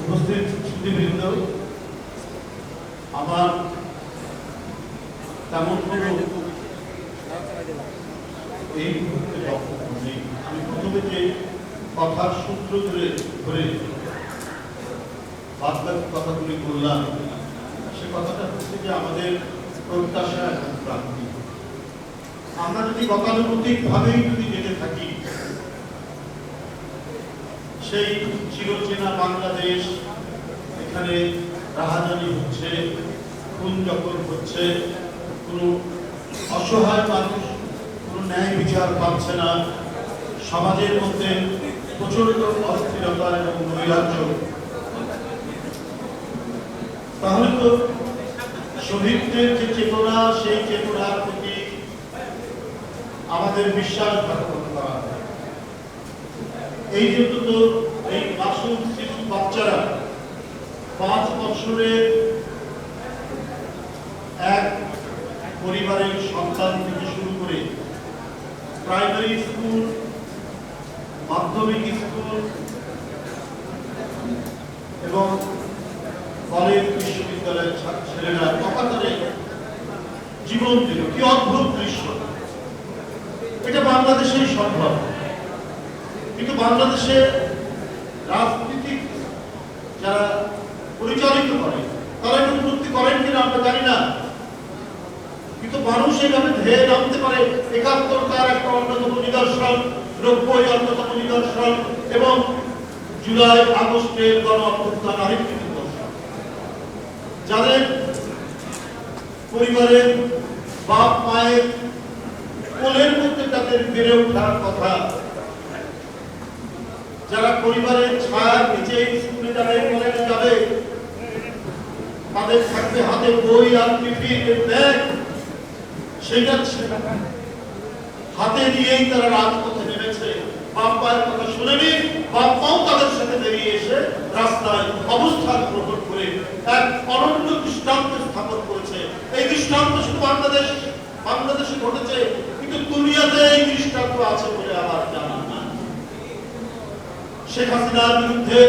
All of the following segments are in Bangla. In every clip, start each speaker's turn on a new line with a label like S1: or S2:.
S1: উপস্থিত সুধীবৃন্দ, আমার তেমন কোনো এই মুহূর্তে বক্তব্য নেই। আমি প্রথমে যে কথার সূত্র ধরে বাস্তব কথাগুলি বললাম, সে কথাটা হচ্ছে যে আমাদের প্রত্যাশা এবং প্রাপ্তি। আমরা যদি গতানুগতিক ভাবেই যদি যেতে থাকি, সেই চিরচেনা বাংলাদেশ, এখানে রাহাজানি হচ্ছে, খুন যখন হচ্ছে, কোনো অসহায় মানুষ কোনো ন্যায় বিচার পাচ্ছে না, সমাজের মধ্যে প্রচন্ড অস্থিরতা এবং নৈরাজ্য, তাহলে তো শহীদদের যে চেতনা, সেই চেতনার প্রতি আমাদের বিশ্বাসঘাতকতা করা হয়। এই জন্য তো এই মাসুম শিশু বাচ্চারা 5 বছরের এক পরিবারের সন্তান থেকে শুরু করে প্রাইমারি স্কুল, মাধ্যমিক স্কুল এবং কলেজ, বিশ্ববিদ্যালয়ের ছেলেরা অকাতরে জীবন দিল। কি অদ্ভুত দৃশ্য! এটা বাংলাদেশেই সম্ভব, কিন্তু বাংলাদেশের রাজনীতিক যারা পরিচালিত করে তারা এটা উপলব্ধি করেন কিনা আমরা জানি না, কিন্তু মানুষ এইভাবে ধেয়ে নামতে পারে। ৭১ তার একটা অন্যতম নিদর্শন, ৯০ অন্যতম নিদর্শন, এবং জুলাই আগস্টের গণ অভ্যুত্থান আরেকটি নিদর্শন। যাদের পরিবারের বাপ মায়ের কোলের মধ্যে তাদের বেড়ে ওঠার কথা, যারা পরিবারের ছায়ার নিচে স্কুলে যাবে, কলেজে যাবে, তাদের থাকবে হাতে বই আর টিফিনের ব্যাগ, সেটা হাতে নিয়েই তারা রাজপথে নেমেছে। বাপ মায়ের কথা শুনেনি, বাপ মাও তাদের সাথে বেরিয়ে এসে রাস্তায় অবস্থান গ্রহণ করে এক অনন্য দৃষ্টান্ত স্থাপন করেছে। এই দৃষ্টান্ত শুধু বাংলাদেশে ঘটেছে, কিন্তু দুনিয়াতে এই দৃষ্টান্ত আছে বলে আমার জানা না। শেখ হাসিনার বিরুদ্ধে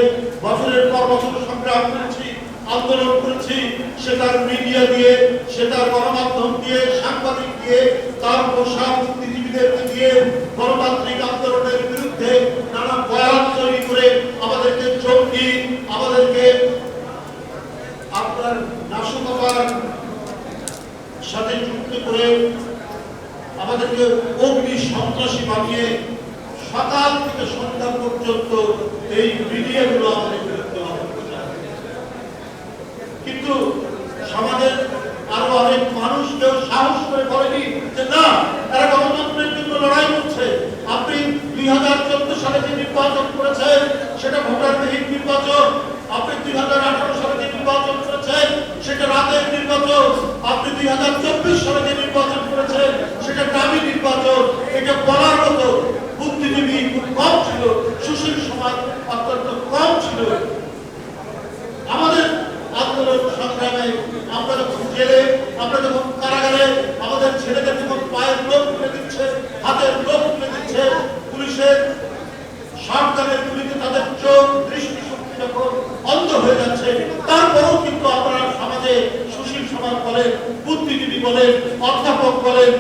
S1: বছরের পর বছর সংগ্রাম করেছি, আন্দোলন করেছি, সে তার মিডিয়া দিয়ে, সে তার গণমাধ্যম দিয়ে, সাংবাদিক দিয়ে, তার পোষা বুদ্ধিজীবীদেরকে দিয়ে গণতান্ত্রিক আন্দোলনের বিরুদ্ধে নানা বয়ান তৈরি করে আমাদেরকে জঙ্গি, আমাদেরকে আপনার নাশকতার সাথে যুক্ত করে আমাদেরকে অগ্নি সন্ত্রাসী বানিয়ে সকাল থেকে সন্ধ্যা পর্যন্ত এই মিডিয়াগুলো আমাদের বিরুদ্ধে অপপ্রচার। কিন্তু সমাজের আরো অনেক মানুষ কেউ সাহস করে বলেনি যে না, এরা গণতন্ত্রের জন্য লড়াই করছে। আপনি 2014 সালে যে নির্বাচন করেছেন সেটা ভোটারবিহীন নির্বাচন, আপনি 2018 সালে যে নির্বাচন করেছেন সেটা রাতের নির্বাচন, আপনি 2024 সালে যে নির্বাচন করেছেন সেটা দামি নির্বাচন। এটা বলার মতো বুদ্ধিজীবী খুব কম ছিল, সুশীল সমাজ অত্যন্ত কম ছিল। আমাদের আন্দোলন সংগ্রামে আমরা যখন জেলে, আমরা যখন কারাগারে, আমাদের ছেলেদের যখন পায়ের লোক তুলে দিচ্ছে, হাতের লোক তুলে দিচ্ছে, পুলিশের সরকারের গুলিতে তাদের চোখ, দৃষ্টিশক্তি যখন অন্ধ হয়ে যাচ্ছে, তারপরেও কিন্তু আমরা সমাজে সুশীল সমাজ বলেন, বুদ্ধিজীবী বলেন, অধ্যাপক বলেন,